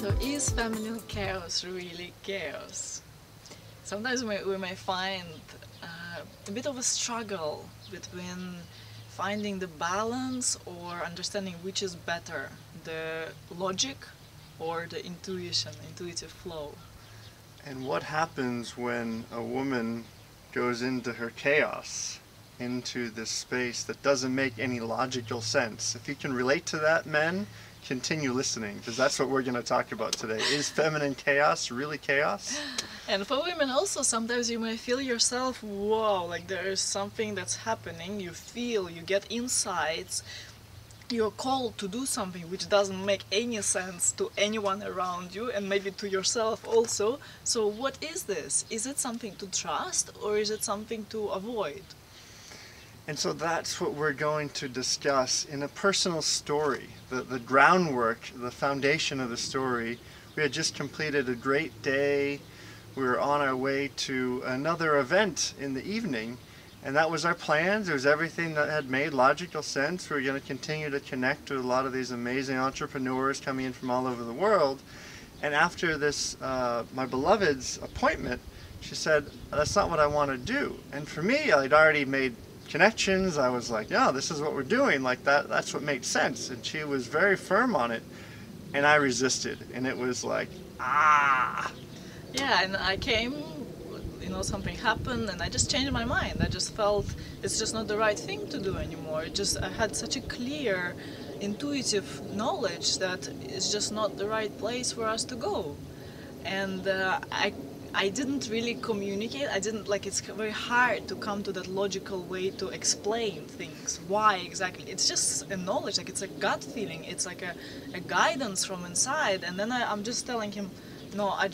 So is feminine chaos really chaos? Sometimes we may find a bit of a struggle between finding the balance or understanding which is better, the logic or the intuitive flow. And what happens when a woman goes into her chaos, into this space that doesn't make any logical sense? If you can relate to that, men, continue listening, because that's what we're going to talk about today. Is feminine chaos really chaos? And for women also, sometimes you may feel yourself, whoa, like there is something that's happening, you feel, you get insights, you're called to do something which doesn't make any sense to anyone around you and maybe to yourself also. So what is this? Is it something to trust or is it something to avoid? And so that's what we're going to discuss in a personal story. The groundwork, the foundation of the story. We had just completed a great day. We were on our way to another event in the evening, and that was our plans. It was everything that had made logical sense. We were going to continue to connect with a lot of these amazing entrepreneurs coming in from all over the world. And after this, my beloved's appointment, she said, that's not what I want to do. And for me, I'd already made connections. I was like, yeah, this is what we're doing. Like that's what makes sense. And she was very firm on it, and I resisted. And it was like, ah. Yeah, and I came, something happened and I just changed my mind. I just felt it's just not the right thing to do anymore. I had such a clear, intuitive knowledge that it's just not the right place for us to go. And I didn't really communicate. It's very hard to come to that logical way to explain things. Why exactly? It's just a knowledge, like it's a gut feeling. It's like a guidance from inside. And then I'm just telling him, no, I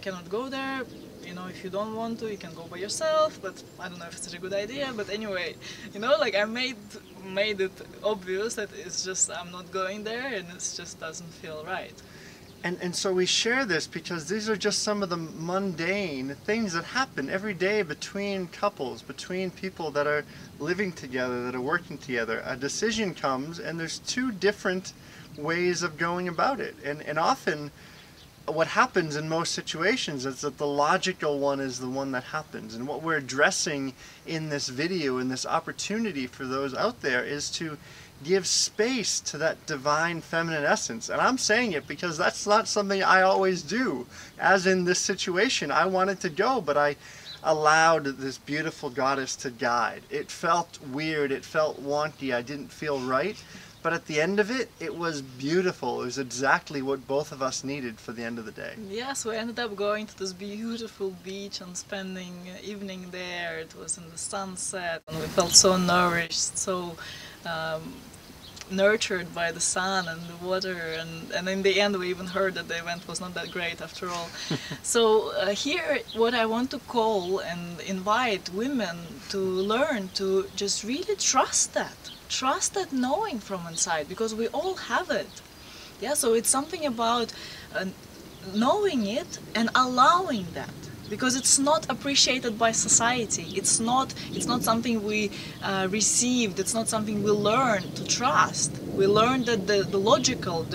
cannot go there. If you don't want to, you can go by yourself, but I don't know if it's a good idea. But anyway, I made it obvious that it's just I'm not going there and it just doesn't feel right. And so we share this because these are just some of the mundane things that happen every day between couples, between people that are living together, that are working together. A decision comes and there's two different ways of going about it. And often what happens in most situations is that the logical one is the one that happens. And what we're addressing in this video, in this opportunity for those out there, is to give space to that divine feminine essence. And I'm saying it because that's not something I always do. As in this situation, I wanted to go, but I allowed this beautiful goddess to guide. It felt weird, it felt wonky, I didn't feel right. But at the end of it, it was beautiful. It was exactly what both of us needed for the end of the day. Yes, we ended up going to this beautiful beach and spending evening there. It was in the sunset and we felt so nourished, so nurtured by the sun and the water, and in the end we even heard that the event was not that great after all. So here what I want to call and invite women to learn to just really trust that knowing from inside, because we all have it. Yeah, so it's something about knowing it and allowing that, because it's not appreciated by society. It's not something we received. It's not something we learn to trust. We learn that the logical,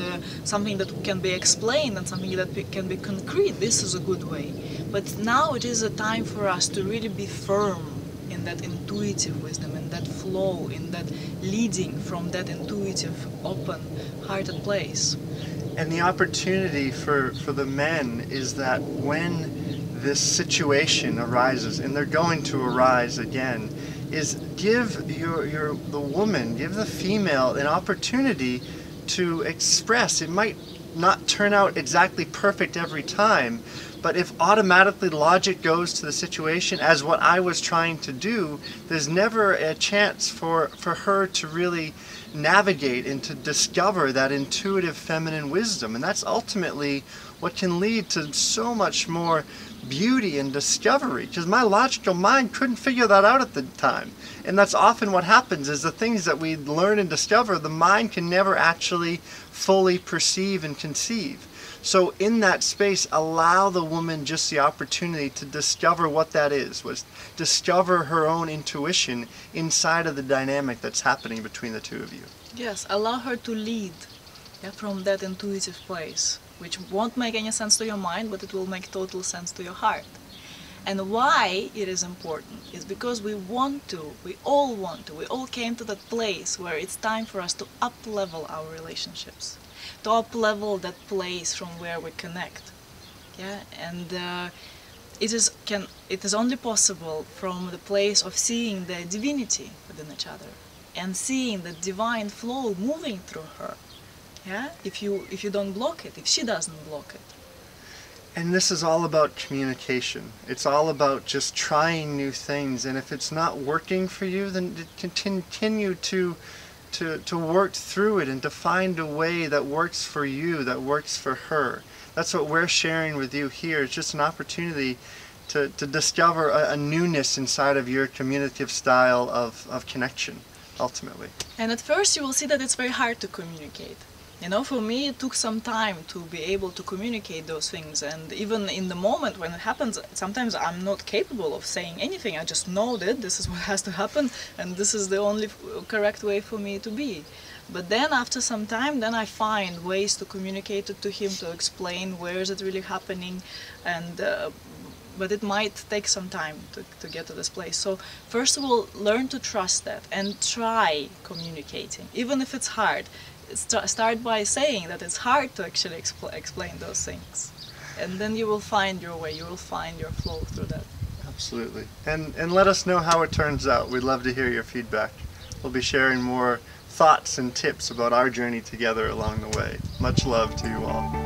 something that can be explained and something that can be concrete, this is a good way. But now it is a time for us to really be firm in that intuitive wisdom, in that flow, in that leading from that intuitive, open-hearted place. And the opportunity for the men is that when this situation arises, and they're going to arise again, is give the woman, give the female an opportunity to express. It might not turn out exactly perfect every time, but if automatically logic goes to the situation, as what I was trying to do, there's never a chance for her to really navigate and to discover that intuitive feminine wisdom. And that's ultimately what can lead to so much more beauty and discovery, because my logical mind couldn't figure that out at the time. And that's often what happens, is the things that we learn and discover, the mind can never actually fully perceive and conceive. So in that space, allow the woman just the opportunity to discover what that is, discover her own intuition inside of the dynamic that's happening between the two of you. Yes, allow her to lead from that intuitive place. which won't make any sense to your mind, but it will make total sense to your heart. And why it is important is because we all came to that place where it's time for us to up-level our relationships, to up-level that place from where we connect. Yeah, and it is only possible from the place of seeing the divinity within each other and seeing the divine flow moving through her. Yeah, if you don't block it, if she doesn't block it. And this is all about communication. It's all about just trying new things, and if it's not working for you, then continue to work through it and to find a way that works for you, that works for her. That's what we're sharing with you here. It's just an opportunity to discover a newness inside of your communicative style of connection, ultimately. And at first you will see that it's very hard to communicate. You know, for me it took some time to be able to communicate those things, and even in the moment when it happens, sometimes I'm not capable of saying anything. I just know that this is what has to happen and this is the only correct way for me to be. But then after some time, then I find ways to communicate it to him, to explain where is it really happening, and but it might take some time to get to this place. So first of all, learn to trust that and try communicating, even if it's hard. Start by saying that it's hard to actually explain those things, and then you will find your way, you will find your flow through that. Absolutely. And let us know how it turns out. We'd love to hear your feedback. We'll be sharing more thoughts and tips about our journey together along the way. Much love to you all.